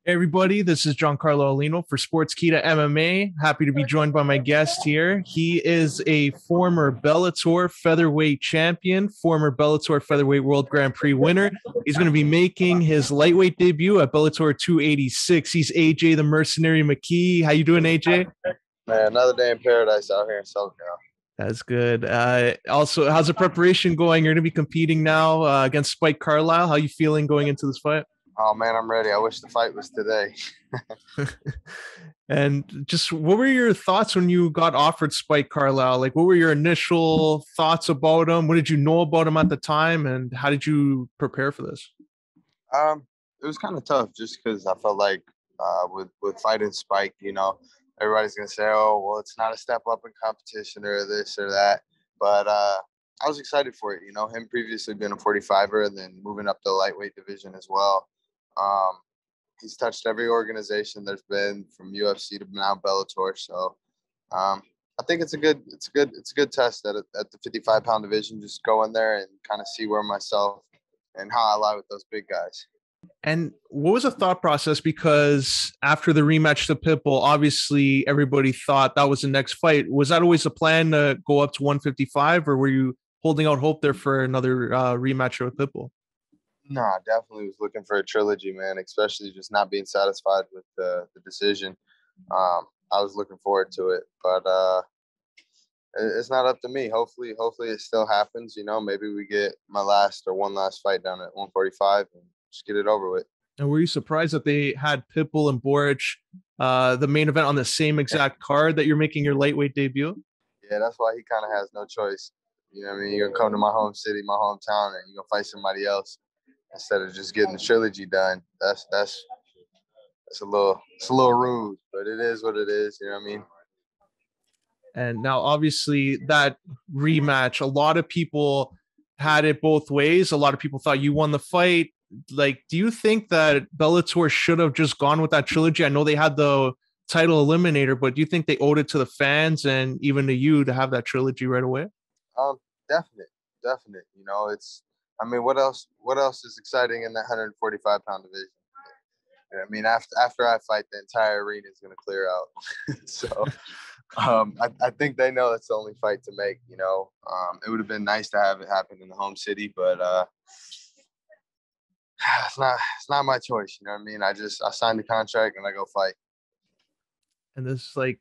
Hey everybody, this is John Carlyle for Sportskeeda MMA. Happy to be joined by my guest here. He is a former Bellator Featherweight champion, former Bellator Featherweight World Grand Prix winner. He's going to be making his lightweight debut at Bellator 286. He's AJ the Mercenary Mckee. How you doing, AJ? Man, another day in paradise out here in SoCal. That's good. Also, how's the preparation going? You're going to be competing now against Spike Carlyle. How you feeling going into this fight? Oh man, I'm ready. I wish the fight was today. And just what were your thoughts when you got offered Spike Carlyle? Like, what were your initial thoughts about him? What did you know about him at the time, and how did you prepare for this? It was kind of tough just because I felt like with fighting Spike, everybody's gonna say, "Oh, well, it's not a step up in competition or this or that." But I was excited for it. Him previously being a 45er and then moving up the lightweight division as well. Um, he's touched every organization there's been from UFC to now Bellator. So I think it's a good test at the 55-pound division. Just go in there and kind of see where myself and how I lie with those big guys. And what was the thought process? Because after the rematch to Pitbull, obviously everybody thought that was the next fight. Was that always the plan to go up to 155, or were you holding out hope there for another rematch with Pitbull? Nah, definitely was looking for a trilogy, man, especially just not being satisfied with the decision. I was looking forward to it, but it's not up to me. Hopefully it still happens. Maybe we get one last fight down at 145 and just get it over with. And were you surprised that they had Pitbull and Boric, the main event, on the same exact card that you're making your lightweight debut? Yeah, that's why he kind of has no choice. You know what I mean? You're going to come to my home city, my hometown, and you're going to fight somebody else instead of just getting the trilogy done. That's a little rude, but it is what it is. You know what I mean? And now, obviously, that rematch, a lot of people had it both ways. A lot of people thought you won the fight. Like, do you think that Bellator should have just gone with that trilogy? I know they had the title eliminator, but do you think they owed it to the fans and even to you to have that trilogy right away? Um, definite. I mean, what else is exciting in that 145-pound division? You know what I mean, after I fight, the entire arena is going to clear out. So, I think they know it's the only fight to make. It would have been nice to have it happen in the home city, but it's not my choice. You know what I mean? I signed the contract and I go fight. And this, like,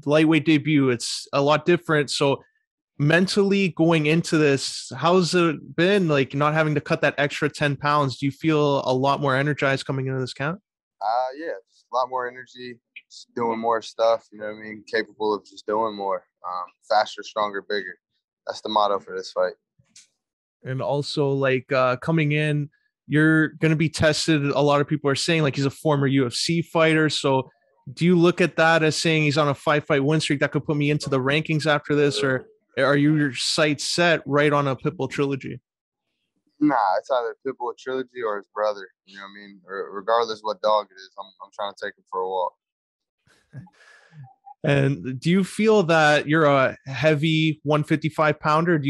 lightweight debut, it's a lot different. So mentally going into this, how's it been, like, not having to cut that extra 10 pounds? Do you feel a lot more energized coming into this count? Yeah, just a lot more energy, just doing more stuff. You know what I mean? Capable of just doing more, faster, stronger, bigger. That's the motto for this fight. And also, like, coming in, you're going to be tested. A lot of people are saying, like, he's a former UFC fighter. So do you look at that as saying he's on a 5-fight win streak that could put me into the rankings after this, or are your sights set right on a Pitbull trilogy? Nah, it's either Pitbull trilogy or his brother. You know what I mean? Regardless what dog it is, I'm trying to take him for a walk. And do you feel that you're a heavy 155 pounder?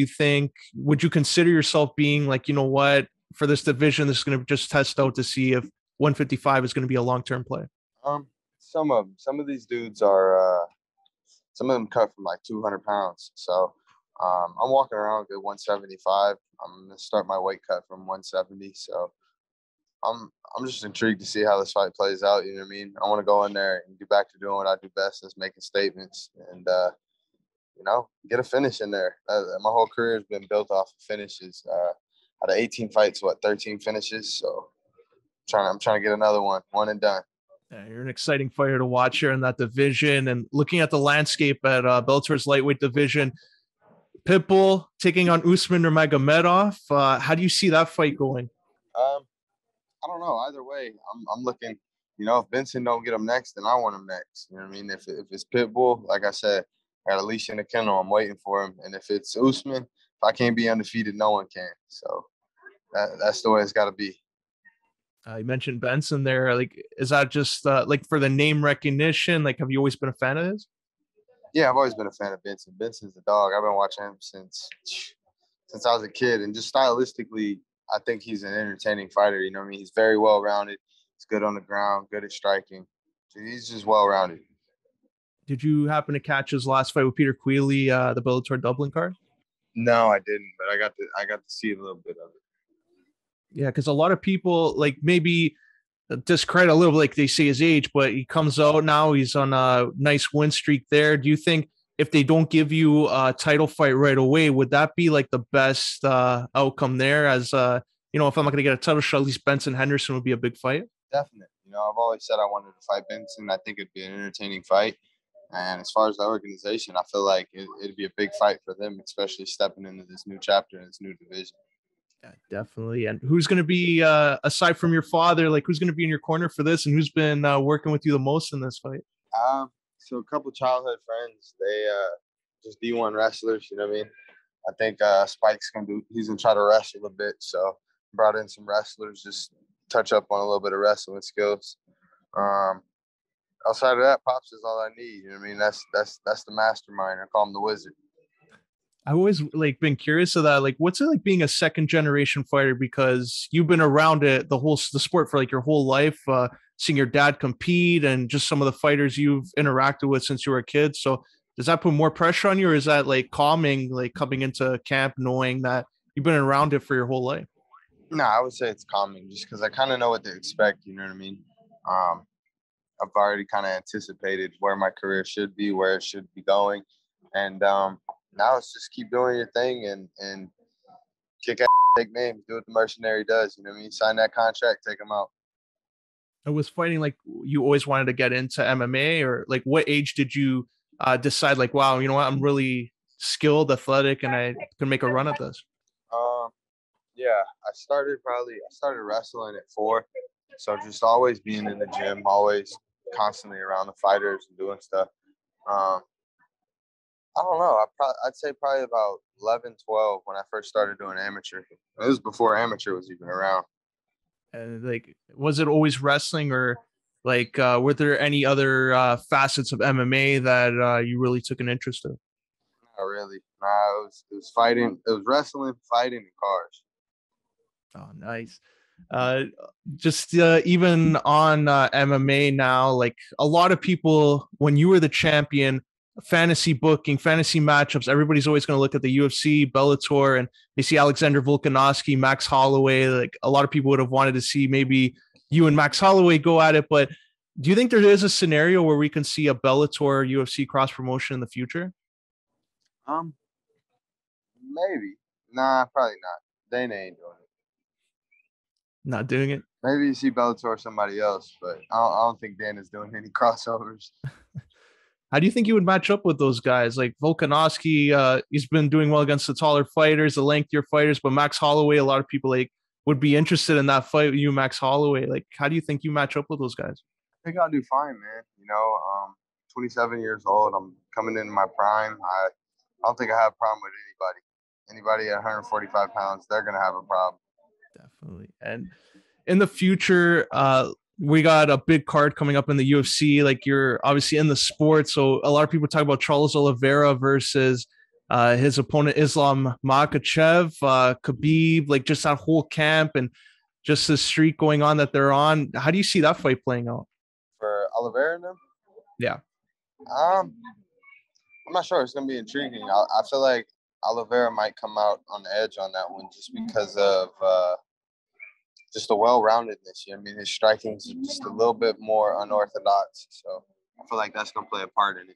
Would you consider yourself being like, you know what, for this division, this is going to just test out to see if 155 is going to be a long-term play? Some of these dudes are, some of them cut from like 200 pounds. So I'm walking around at 175. I'm going to start my weight cut from 170. So I'm just intrigued to see how this fight plays out. You know what I mean? I want to go in there and get back to doing what I do best, is making statements and, get a finish in there. My whole career has been built off of finishes. Out of 18 fights, 13 finishes. So I'm trying to get another one and done. Yeah, you're an exciting fighter to watch here in that division. And looking at the landscape at Bellator's lightweight division, Pitbull taking on Usman Nurmagomedov. How do you see that fight going? I don't know. Either way, I'm looking. If Benson don't get him next, then I want him next. You know what I mean? If it's Pitbull, like I said, I got a leash in the kennel. I'm waiting for him. And if it's Usman, if I can't be undefeated, no one can. So that's the way it's got to be. You mentioned Benson there. Like, is that just like for the name recognition? Like, have you always been a fan of his? Yeah, I've always been a fan of Benson. Benson's the dog. I've been watching him since I was a kid, and just stylistically, I think he's an entertaining fighter. You know what I mean? He's very well rounded. He's good on the ground, good at striking. So he's just well-rounded. Did you happen to catch his last fight with Peter Queally, the Bellator Dublin card? No, I didn't, but I got to see a little bit of it. Yeah, because a lot of people like maybe discredit a little, like they say his age, but he comes out now. He's on a nice win streak there. Do you think if they don't give you a title fight right away, would that be like the best outcome there? As you know, if I'm not going to get a title shot, at least Benson Henderson would be a big fight. Definitely. You know, I've always said I wanted to fight Benson. I think it'd be an entertaining fight. And as far as the organization, I feel like it'd be a big fight for them, especially stepping into this new chapter in this new division. Yeah, definitely. And who's going to be, aside from your father, like who's going to be in your corner for this, and who's been working with you the most in this fight? So a couple childhood friends, they just D1 wrestlers, you know what I mean? I think Spike's he's gonna try to wrestle a bit. So brought in some wrestlers, just touch up on a little bit of wrestling skills. Outside of that, Pops is all I need. You know what I mean? That's the mastermind. I call him the wizard. I've always like been curious of that. Like, what's it like being a second generation fighter? Because you've been around it, the sport for like your whole life, seeing your dad compete and just some of the fighters you've interacted with since you were a kid. So does that put more pressure on you, or is that like calming, like coming into camp, knowing that you've been around it for your whole life? No, I would say it's calming just because I kind of know what to expect. You know what I mean? I've already kind of anticipated where my career should be, where it should be going. And, now it's just keep doing your thing and kick ass, take names, do what the Mercenary does. You know what I mean? Sign that contract, take them out. I was fighting like you always wanted to get into MMA, or like what age did you decide like, wow, you know what, I'm really skilled, athletic, and I can make a run at this? Yeah, I started wrestling at 4. So just always being in the gym, always constantly around the fighters and doing stuff. I don't know. I'd say probably about 11, 12 when I first started doing amateur. It was before amateur was even around. And like, was it always wrestling, or like, were there any other facets of MMA that you really took an interest in? Not really. Nah, it was fighting. It was wrestling, fighting, and cars. Oh, nice. Just even on MMA now, like a lot of people, when you were the champion, fantasy booking, fantasy matchups, everybody's always going to look at the UFC, Bellator, and they see Alexander Volkanovski, Max Holloway. Like a lot of people would have wanted to see maybe you and Max Holloway go at it. But do you think there is a scenario where we can see a Bellator UFC cross promotion in the future? Maybe. Nah, probably not. Dana ain't doing it. Not doing it? Maybe you see Bellator or somebody else, but I don't think Dana's doing any crossovers. How do you think you would match up with those guys? Like Volkanovski, he's been doing well against the taller fighters, the lengthier fighters, but Max Holloway, a lot of people like would be interested in that fight with you, Max Holloway. Like, how do you think you match up with those guys? I think I'll do fine, man. You know, 27 years old. I'm coming in my prime. I don't think I have a problem with anybody. Anybody at 145 pounds, they're going to have a problem. Definitely. And in the future, we got a big card coming up in the UFC. Like, you're obviously in the sport, so a lot of people talk about Charles Oliveira versus his opponent Islam Makhachev, Khabib, like just that whole camp and just the streak going on that they're on. How do you see that fight playing out? For Oliveira and them? Yeah. I'm not sure. It's going to be intriguing. I feel like Oliveira might come out on the edge on that one just because of just the well-roundedness. I mean, his striking is just a little bit more unorthodox. So I feel like that's going to play a part in it.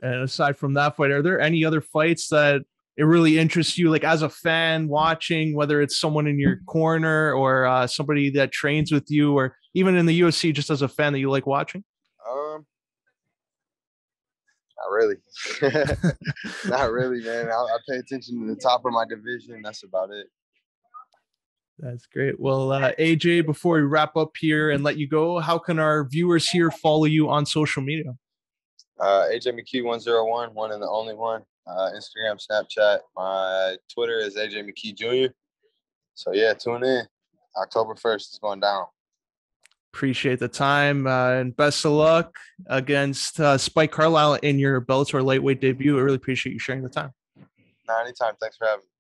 And aside from that fight, are there any other fights that it really interests you, like as a fan watching, whether it's someone in your corner or somebody that trains with you, or even in the UFC, just as a fan that you like watching? Not really. Not really, man. I pay attention to the top of my division. That's about it. That's great. Well, AJ, before we wrap up here and let you go, how can our viewers here follow you on social media? AJ Mckee 101, one and the only one. Instagram, Snapchat. My Twitter is AJ Mckee Jr. So yeah, tune in. October 1st, it's going down. Appreciate the time and best of luck against Spike Carlyle in your Bellator lightweight debut. I really appreciate you sharing the time. Anytime. Thanks for having me.